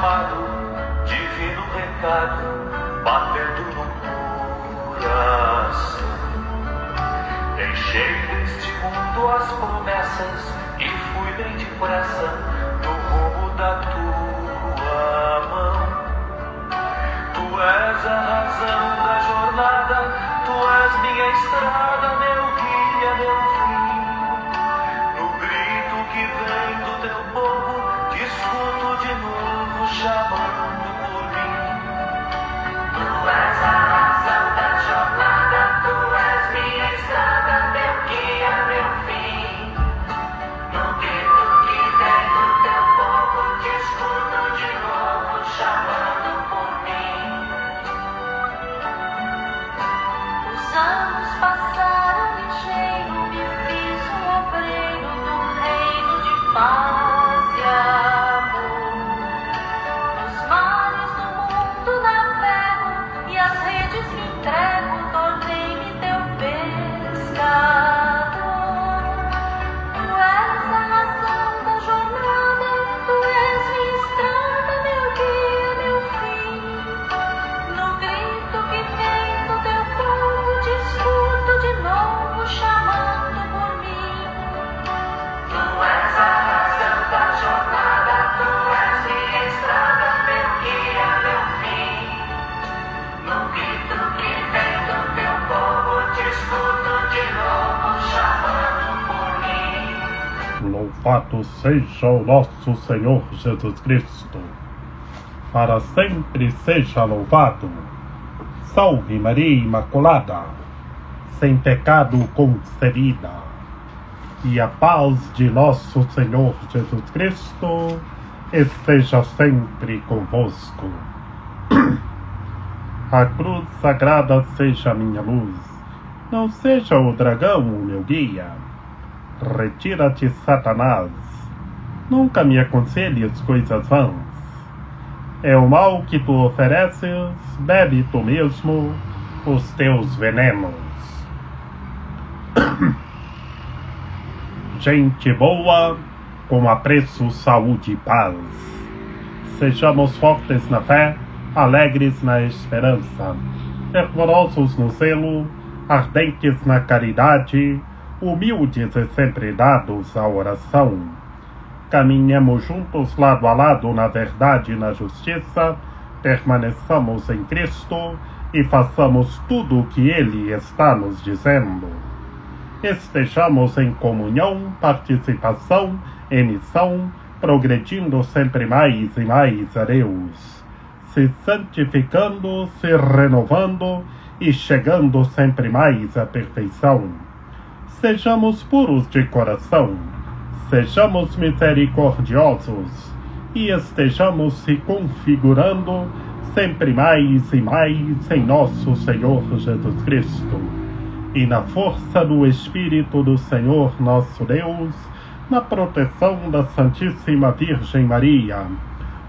chamado, divino recado, batendo no coração. Deixei deste mundo as promessas e fui bem depressa no rumo da tua mão. Tu és a razão da jornada, tu és minha estrada, meu guia, meu fim. No grito que vem do teu povo, te escuto de novo chamando por mim. Tu és a razão da jornada, tu és minha estrada, meu guia, meu fim. No grito que vem do teu povo, te escuto de novo chamando por mim. Os anos passaram ligeiro, me fiz um obreiro do reino de paz e amor. Nos mares do mundo navego e as redes me entrego, tornei-me teu pescador. Tu és a razão da jornada, tu és minha estrada, meu guia, meu fim. No grito que vem do teu povo, te escuto de novo chamando por mim. Tu és a razão da jornada, tu és minha estrada, meu guia, meu fim. No grito que vem do teu povo, te escuto de novo chamando por mim. Louvado seja o nosso Senhor Jesus Cristo, para sempre seja louvado. Salve Maria Imaculada, sem pecado concebida. E a paz de nosso Senhor Jesus Cristo esteja sempre convosco. A cruz sagrada seja a minha luz, não seja o dragão o meu guia. Retira-te, Satanás, nunca me aconselhes coisas vãs. É o mal que tu ofereces, bebe tu mesmo os teus venenos. Gente boa, com apreço, saúde e paz. Sejamos fortes na fé, alegres na esperança, fervorosos no zelo, ardentes na caridade, humildes e sempre dados à oração. Caminhemos juntos lado a lado na verdade e na justiça, permaneçamos em Cristo e façamos tudo o que Ele está nos dizendo. Estejamos em comunhão, participação e missão, progredindo sempre mais e mais a Deus, se santificando, se renovando e chegando sempre mais à perfeição. Sejamos puros de coração, sejamos misericordiosos e estejamos se configurando sempre mais e mais em nosso Senhor Jesus Cristo. E na força do Espírito do Senhor nosso Deus, na proteção da Santíssima Virgem Maria,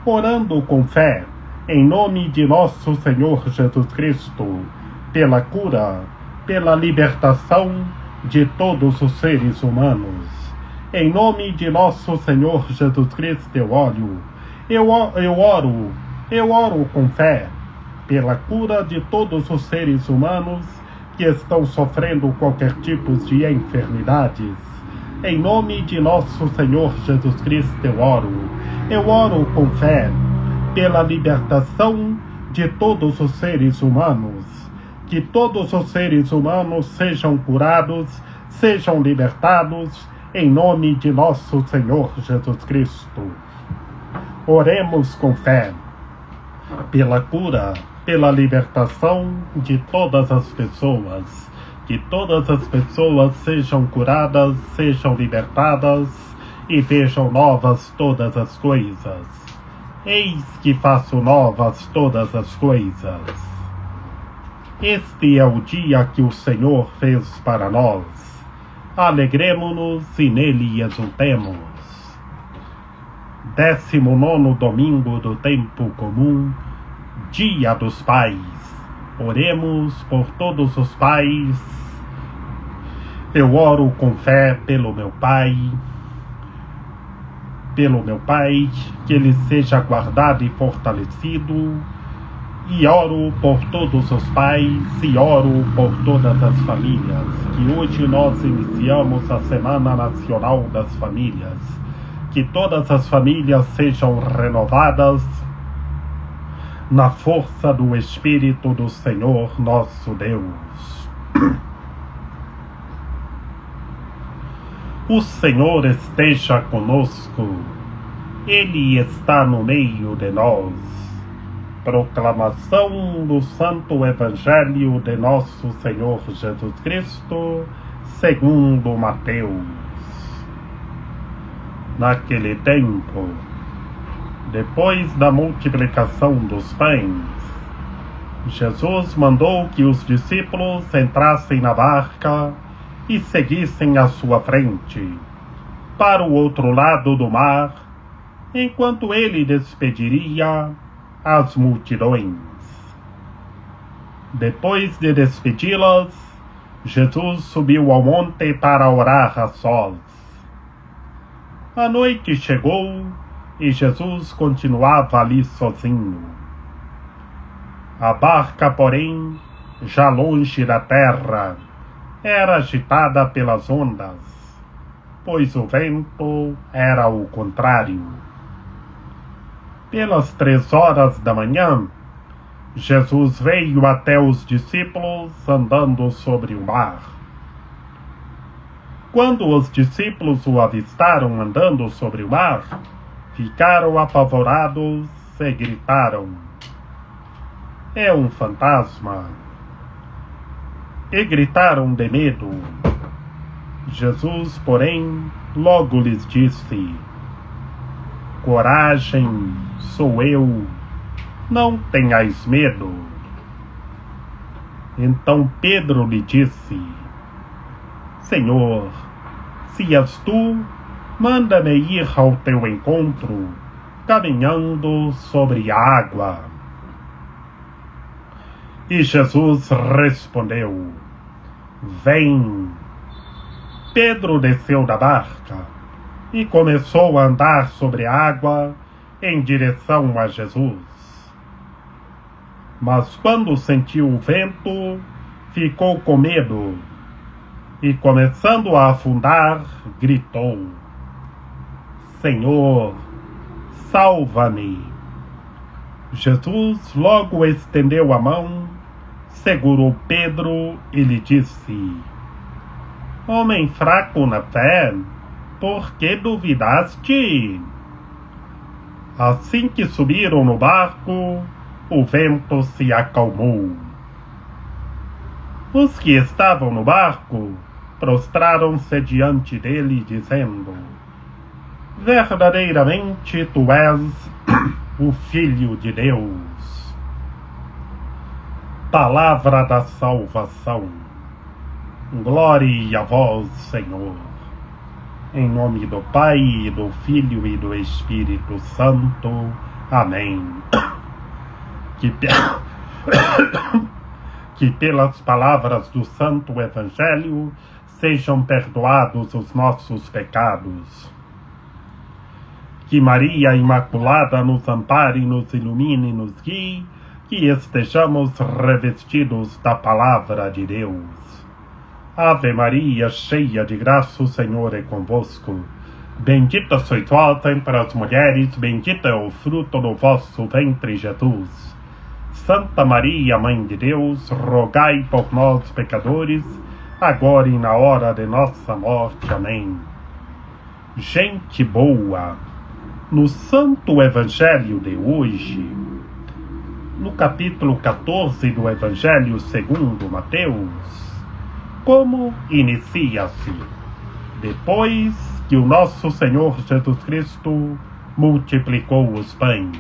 orando com fé, em nome de nosso Senhor Jesus Cristo, pela cura, pela libertação de todos os seres humanos. Em nome de nosso Senhor Jesus Cristo eu oro com fé, pela cura de todos os seres humanos que estão sofrendo qualquer tipo de enfermidades. Em nome de nosso Senhor Jesus Cristo eu oro com fé, pela libertação de todos os seres humanos, que todos os seres humanos sejam curados, sejam libertados, em nome de nosso Senhor Jesus Cristo. Oremos com fé, pela cura, pela libertação de todas as pessoas, que todas as pessoas sejam curadas, sejam libertadas e vejam novas todas as coisas. Eis que faço novas todas as coisas. Este é o dia que o Senhor fez para nós. Alegremo-nos e nele exultemos. 19º domingo do tempo comum, Dia dos Pais. Oremos por todos os pais. Eu oro com fé pelo meu pai, pelo meu pai, que ele seja guardado e fortalecido, e oro por todos os pais e oro por todas as famílias, que hoje nós iniciamos a Semana Nacional das Famílias, que todas as famílias sejam renovadas na força do Espírito do Senhor nosso Deus. O Senhor esteja conosco, Ele está no meio de nós. Proclamação do Santo Evangelho de nosso Senhor Jesus Cristo, segundo Mateus. Naquele tempo, depois da multiplicação dos pães, Jesus mandou que os discípulos entrassem na barca e seguissem à sua frente, para o outro lado do mar, enquanto ele despediria as multidões. Depois de despedi-las, Jesus subiu ao monte para orar a sós. A noite chegou e Jesus continuava ali sozinho. A barca, porém, já longe da terra, era agitada pelas ondas, pois o vento era o contrário. Pelas 3 horas da manhã, Jesus veio até os discípulos andando sobre o mar. Quando os discípulos o avistaram andando sobre o mar, ficaram apavorados e gritaram: "É um fantasma!" E gritaram de medo. Jesus, porém, logo lhes disse: "Coragem, sou eu, não tenhais medo." Então Pedro lhe disse: "Senhor, se és tu, manda-me ir ao teu encontro, caminhando sobre a água." E Jesus respondeu: "Vem." Pedro desceu da barca e começou a andar sobre a água em direção a Jesus. Mas quando sentiu o vento, ficou com medo e, começando a afundar, gritou: "Senhor, salva-me." Jesus logo estendeu a mão, segurou Pedro e lhe disse: "Homem fraco na fé, por que duvidaste?" Assim que subiram no barco, o vento se acalmou. Os que estavam no barco prostraram-se diante dele, dizendo: "Verdadeiramente tu és o Filho de Deus." Palavra da salvação. Glória a vós, Senhor. Em nome do Pai, e do Filho e do Espírito Santo. Amém. Que pelas palavras do Santo Evangelho sejam perdoados os nossos pecados. Que Maria Imaculada nos ampare, nos ilumine e nos guie, que estejamos revestidos da Palavra de Deus. Ave Maria, cheia de graça, o Senhor é convosco. Bendita sois vós entre as mulheres, bendito é o fruto do vosso ventre, Jesus. Santa Maria, Mãe de Deus, rogai por nós, pecadores, agora e na hora de nossa morte. Amém. Gente boa, no Santo Evangelho de hoje, no capítulo 14 do Evangelho segundo Mateus, como inicia-se? Depois que o nosso Senhor Jesus Cristo multiplicou os pães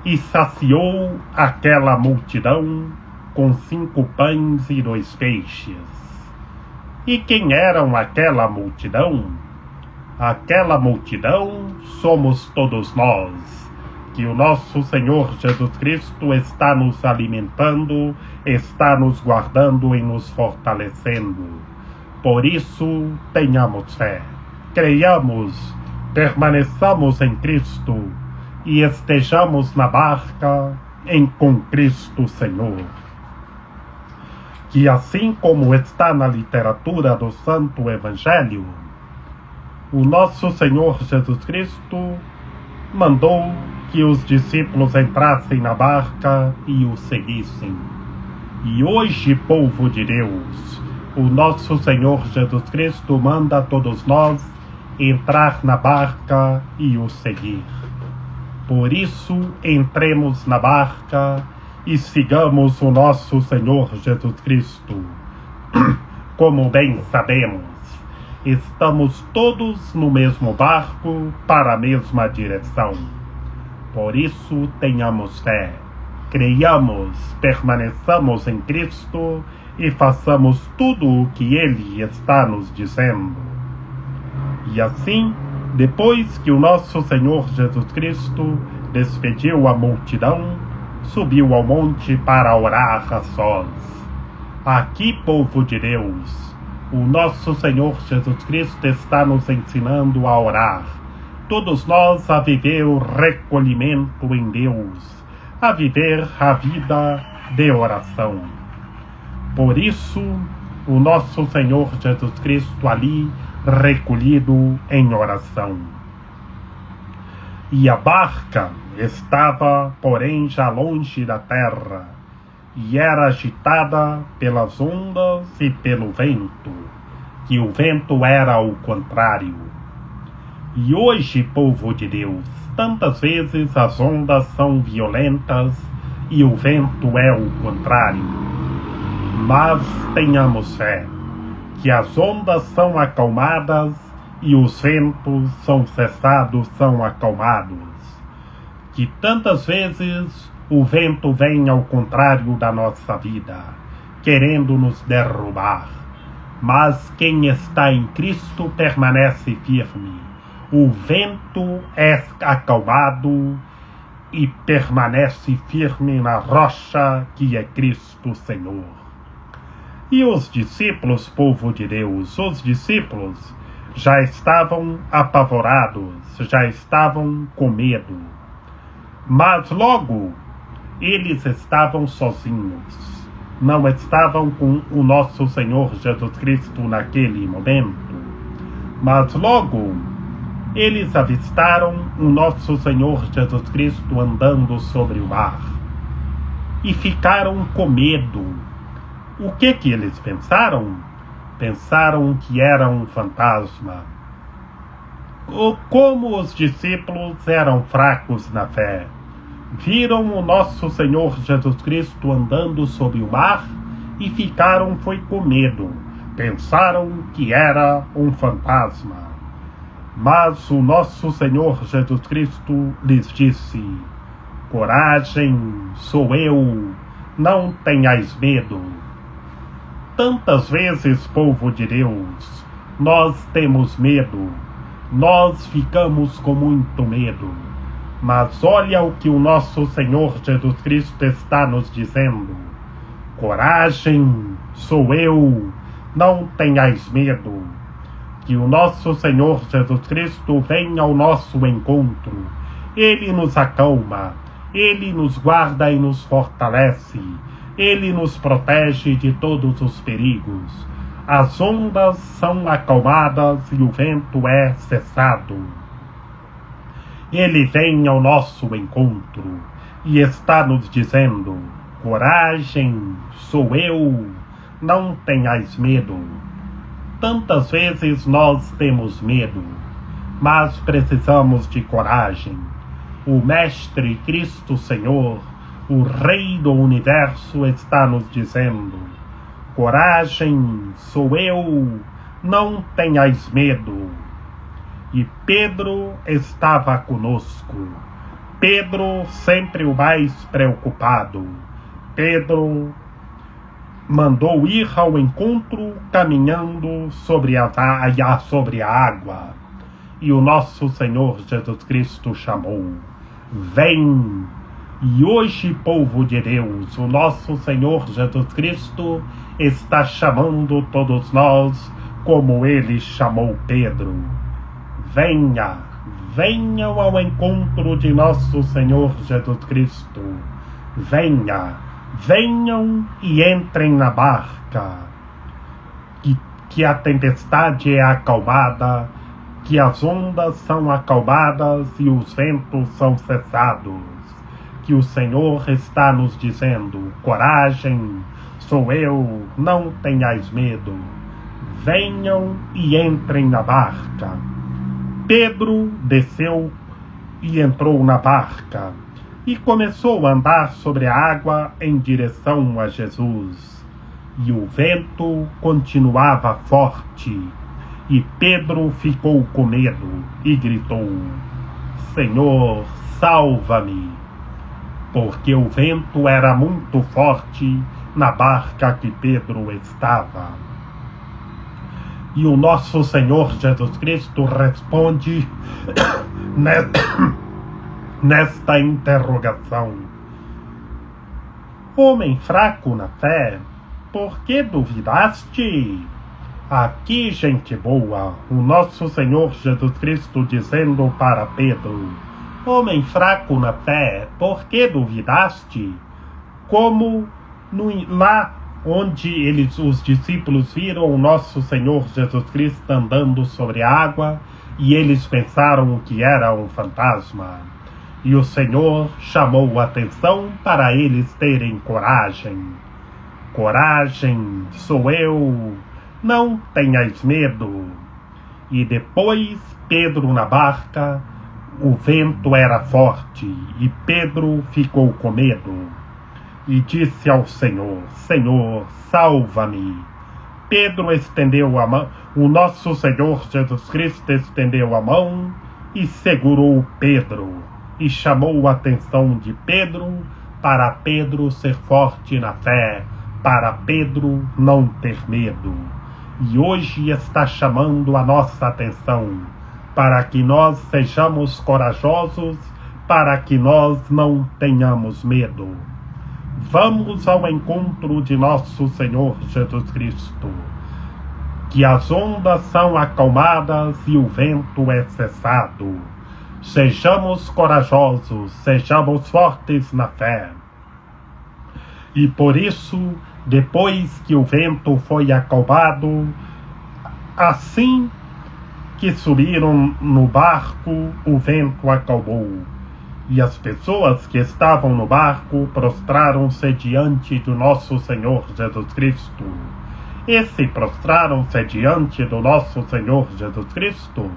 e saciou aquela multidão com 5 pães e 2 peixes. E quem eram aquela multidão? Aquela multidão somos todos nós, que o nosso Senhor Jesus Cristo está nos alimentando, está nos guardando e nos fortalecendo. Por isso, tenhamos fé, creiamos, permaneçamos em Cristo e estejamos na barca com Cristo Senhor. Que assim como está na literatura do Santo Evangelho, o nosso Senhor Jesus Cristo mandou que os discípulos entrassem na barca e o seguissem. E hoje, povo de Deus, o nosso Senhor Jesus Cristo manda a todos nós entrar na barca e o seguir. Por isso, entremos na barca e sigamos o nosso Senhor Jesus Cristo. Como bem sabemos, estamos todos no mesmo barco para a mesma direção. Por isso, tenhamos fé, creiamos, permaneçamos em Cristo e façamos tudo o que Ele está nos dizendo. E assim, depois que o nosso Senhor Jesus Cristo despediu a multidão, subiu ao monte para orar a sós. Aqui, povo de Deus, o nosso Senhor Jesus Cristo está nos ensinando a orar. Todos nós a viver o recolhimento em Deus, a viver a vida de oração. Por isso, o nosso Senhor Jesus Cristo ali recolhido em oração. E a barca estava, porém, já longe da terra, e era agitada pelas ondas e pelo vento, que o vento era o contrário. E hoje, povo de Deus, tantas vezes as ondas são violentas e o vento é o contrário. Mas tenhamos fé, que as ondas são acalmadas e os ventos são cessados, são acalmados. Que tantas vezes o vento vem ao contrário da nossa vida, querendo nos derrubar. Mas quem está em Cristo permanece firme. O vento é acalmado e permanece firme na rocha que é Cristo Senhor. E os discípulos, povo de Deus, os discípulos já estavam apavorados, já estavam com medo. Mas logo eles estavam sozinhos, não estavam com o nosso Senhor Jesus Cristo naquele momento. Mas logo eles avistaram o nosso Senhor Jesus Cristo andando sobre o mar e ficaram com medo. O que eles pensaram? Pensaram que era um fantasma. Como os discípulos eram fracos na fé, viram o nosso Senhor Jesus Cristo andando sobre o mar e ficaram com medo. Pensaram que era um fantasma. Mas o nosso Senhor Jesus Cristo lhes disse: coragem, sou eu, não tenhais medo. Tantas vezes, povo de Deus, nós temos medo, nós ficamos com muito medo. Mas olha o que o nosso Senhor Jesus Cristo está nos dizendo: coragem, sou eu, não tenhais medo. Que o nosso Senhor Jesus Cristo venha ao nosso encontro. Ele nos acalma, Ele nos guarda e nos fortalece. Ele nos protege de todos os perigos. As ondas são acalmadas e o vento é cessado. Ele vem ao nosso encontro e está nos dizendo: coragem, sou eu, não tenhais medo. Tantas vezes nós temos medo, mas precisamos de coragem. O Mestre Cristo Senhor, o Rei do Universo, está nos dizendo: coragem, sou eu, não tenhais medo. E Pedro estava conosco. Pedro sempre o mais preocupado. Pedro mandou ir ao encontro caminhando sobre a água. E o nosso Senhor Jesus Cristo chamou: vem! E hoje, povo de Deus, o nosso Senhor Jesus Cristo está chamando todos nós como Ele chamou Pedro. Venha, venham ao encontro de nosso Senhor Jesus Cristo. Venham e entrem na barca. Que a tempestade é acalmada, que as ondas são acalmadas e os ventos são cessados. Que o Senhor está nos dizendo: coragem, sou eu, não tenhais medo. Venham e entrem na barca. Pedro desceu e entrou na barca e começou a andar sobre a água em direção a Jesus. E o vento continuava forte, e Pedro ficou com medo e gritou: Senhor, salva-me! Porque o vento era muito forte na barca que Pedro estava. E o nosso Senhor Jesus Cristo responde nesta interrogação: homem fraco na fé, por que duvidaste? Aqui, gente boa, o nosso Senhor Jesus Cristo dizendo para Pedro: homem fraco na fé, por que duvidaste? Como lá onde os discípulos viram o nosso Senhor Jesus Cristo andando sobre a água e eles pensaram que era um fantasma. E o Senhor chamou a atenção para eles terem coragem. Coragem, sou eu, não tenhais medo. E depois Pedro na barca, o vento era forte e Pedro ficou com medo. E disse ao Senhor: Senhor, salva-me. Pedro estendeu a mão, o nosso Senhor Jesus Cristo estendeu a mão e segurou Pedro. E chamou a atenção de Pedro para Pedro ser forte na fé, para Pedro não ter medo. E hoje está chamando a nossa atenção para que nós sejamos corajosos, para que nós não tenhamos medo. Vamos ao encontro de nosso Senhor Jesus Cristo. Que as ondas são acalmadas e o vento é cessado. Sejamos corajosos, sejamos fortes na fé. E por isso, depois que o vento foi acalmado, assim que subiram no barco, o vento acalmou. E as pessoas que estavam no barco prostraram-se diante do nosso Senhor Jesus Cristo. E se prostraram-se diante do nosso Senhor Jesus Cristo,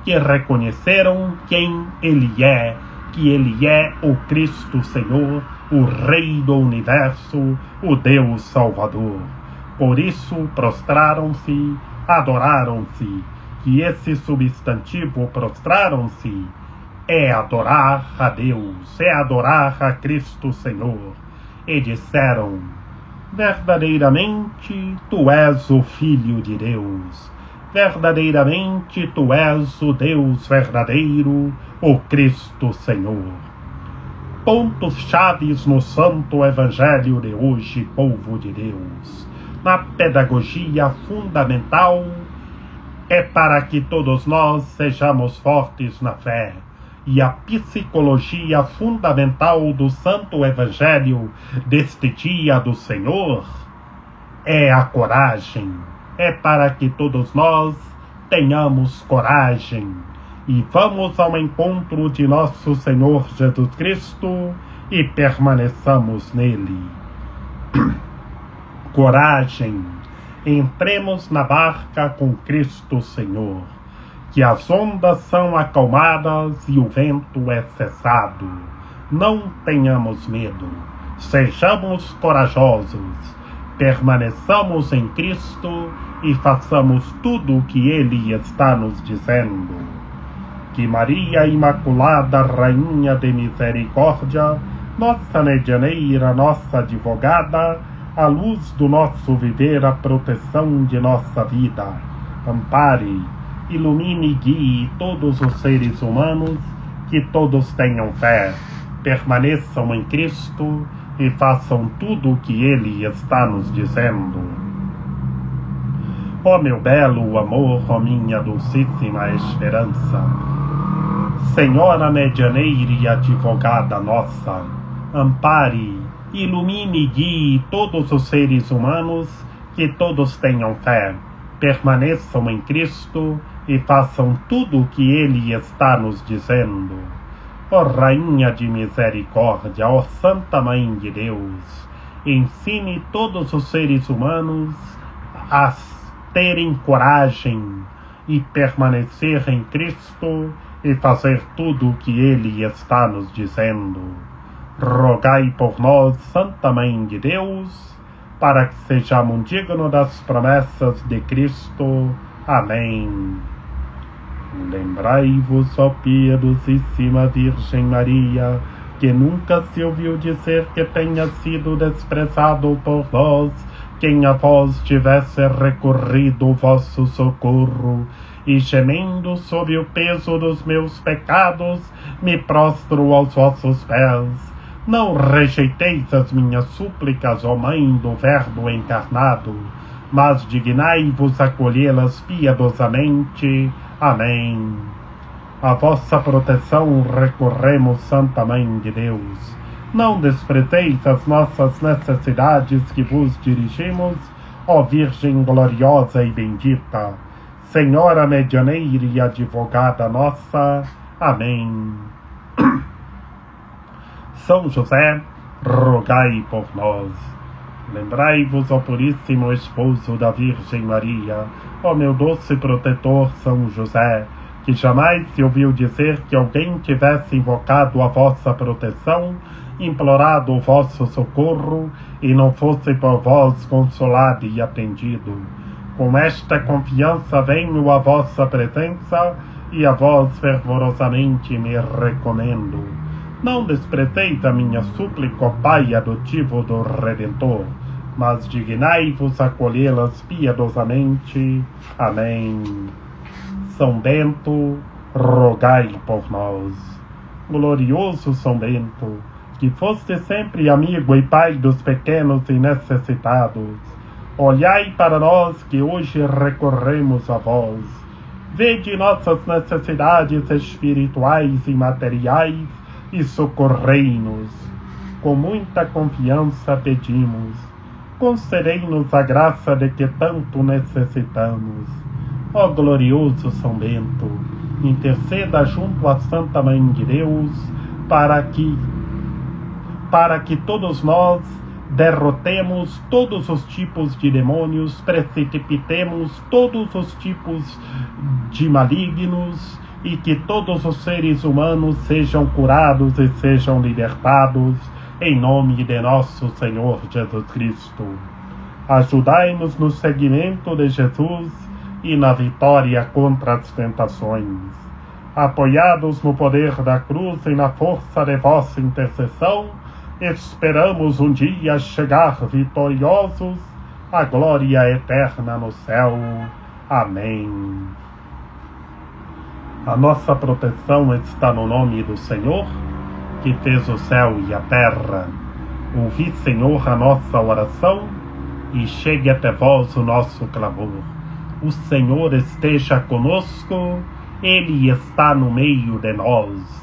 que reconheceram quem Ele é, que Ele é o Cristo Senhor, o Rei do Universo, o Deus Salvador. Por isso prostraram-se, adoraram-se, que esse substantivo prostraram-se é adorar a Deus, é adorar a Cristo Senhor. E disseram: verdadeiramente Tu és o Filho de Deus. Verdadeiramente Tu és o Deus verdadeiro, o Cristo Senhor. Pontos chaves no Santo Evangelho de hoje, povo de Deus. Na pedagogia fundamental é para que todos nós sejamos fortes na fé. E a psicologia fundamental do Santo Evangelho deste dia do Senhor é a coragem. É para que todos nós tenhamos coragem e vamos ao encontro de nosso Senhor Jesus Cristo e permaneçamos nele. Coragem, entremos na barca com Cristo Senhor, que as ondas são acalmadas e o vento é cessado. Não tenhamos medo, sejamos corajosos, permaneçamos em Cristo e façamos tudo o que Ele está nos dizendo. Que Maria Imaculada, Rainha de Misericórdia, nossa medianeira, nossa advogada, a luz do nosso viver, a proteção de nossa vida, ampare, ilumine e guie todos os seres humanos, que todos tenham fé, permaneçam em Cristo e façam tudo o que Ele está nos dizendo. Ó meu belo amor, ó minha dulcíssima esperança, Senhora medianeira e advogada nossa, ampare, ilumine e guie todos os seres humanos, que todos tenham fé, permaneçam em Cristo e façam tudo o que Ele está nos dizendo. Ó Rainha de Misericórdia, ó Santa Mãe de Deus, ensine todos os seres humanos a terem coragem e permanecer em Cristo e fazer tudo o que Ele está nos dizendo. Rogai por nós, Santa Mãe de Deus, para que sejamos dignos das promessas de Cristo. Amém. Lembrai-vos, ó piedosíssima Virgem Maria, que nunca se ouviu dizer que tenha sido desprezado por vós quem a vós tivesse recorrido o vosso socorro, e gemendo sob o peso dos meus pecados, me prostro aos vossos pés. Não rejeiteis as minhas súplicas, ó Mãe do Verbo encarnado, mas dignai-vos acolhê-las piedosamente. Amém. A vossa proteção recorremos, Santa Mãe de Deus. Não desprezeis as nossas necessidades que vos dirigimos, ó Virgem gloriosa e bendita, Senhora medianeira e advogada nossa. Amém. São José, rogai por nós. Lembrai-vos, ó Puríssimo Esposo da Virgem Maria, ó meu doce protetor São José, que jamais se ouviu dizer que alguém tivesse invocado a vossa proteção, implorado o vosso socorro, e não fosse por vós consolado e atendido. Com esta confiança venho à vossa presença, e a vós fervorosamente me recomendo. Não desprezeis a minha súplica, ó Pai adotivo do Redentor, mas dignai-vos acolhê-las piedosamente. Amém. São Bento, rogai por nós. Glorioso São Bento, que foste sempre amigo e pai dos pequenos e necessitados, olhai para nós que hoje recorremos a vós. Vede nossas necessidades espirituais e materiais e socorrei-nos. Com muita confiança pedimos, concedei-nos a graça de que tanto necessitamos. Ó glorioso São Bento, interceda junto à Santa Mãe de Deus para que todos nós derrotemos todos os tipos de demônios, precipitemos todos os tipos de malignos e que todos os seres humanos sejam curados e sejam libertados, em nome de nosso Senhor Jesus Cristo. Ajudai-nos no seguimento de Jesus e na vitória contra as tentações. Apoiados no poder da cruz e na força de vossa intercessão, esperamos um dia chegar vitoriosos à glória eterna no céu. Amém. A nossa proteção está no nome do Senhor, que fez o céu e a terra. Ouvi, Senhor, a nossa oração, e chegue até vós o nosso clamor. O Senhor esteja conosco, Ele está no meio de nós.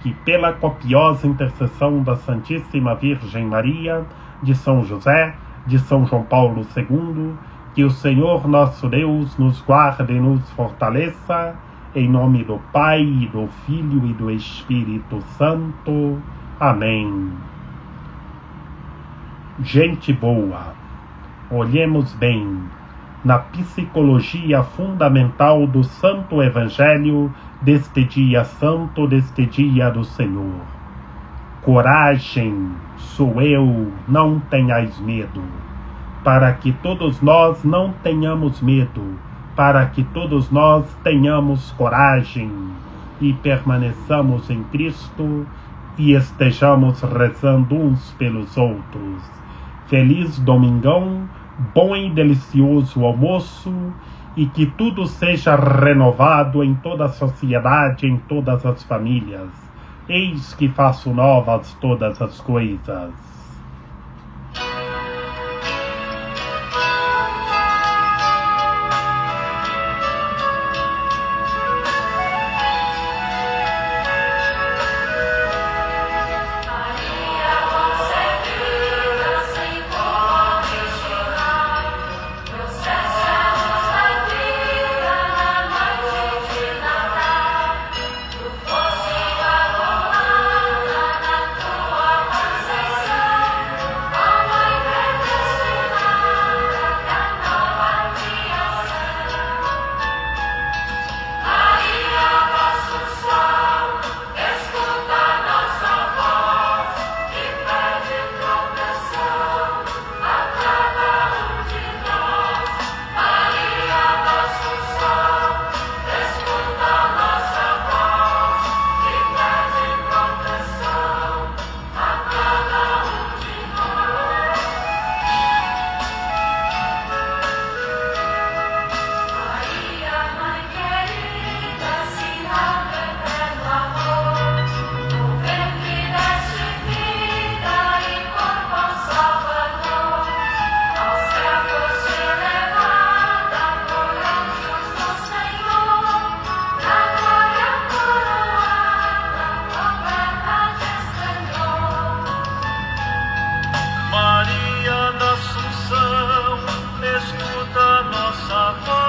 Que pela copiosa intercessão da Santíssima Virgem Maria, de São José, de São João Paulo II, que o Senhor nosso Deus nos guarde e nos fortaleça, em nome do Pai, do Filho e do Espírito Santo. Amém. Gente boa, olhemos bem na psicologia fundamental do Santo Evangelho deste dia santo, deste dia do Senhor. Coragem, sou eu, não tenhais medo, para que todos nós não tenhamos medo, para que todos nós tenhamos coragem e permaneçamos em Cristo e estejamos rezando uns pelos outros. Feliz domingão, bom e delicioso almoço, e que tudo seja renovado em toda a sociedade, em todas as famílias. Eis que faço novas todas as coisas. nossa voz.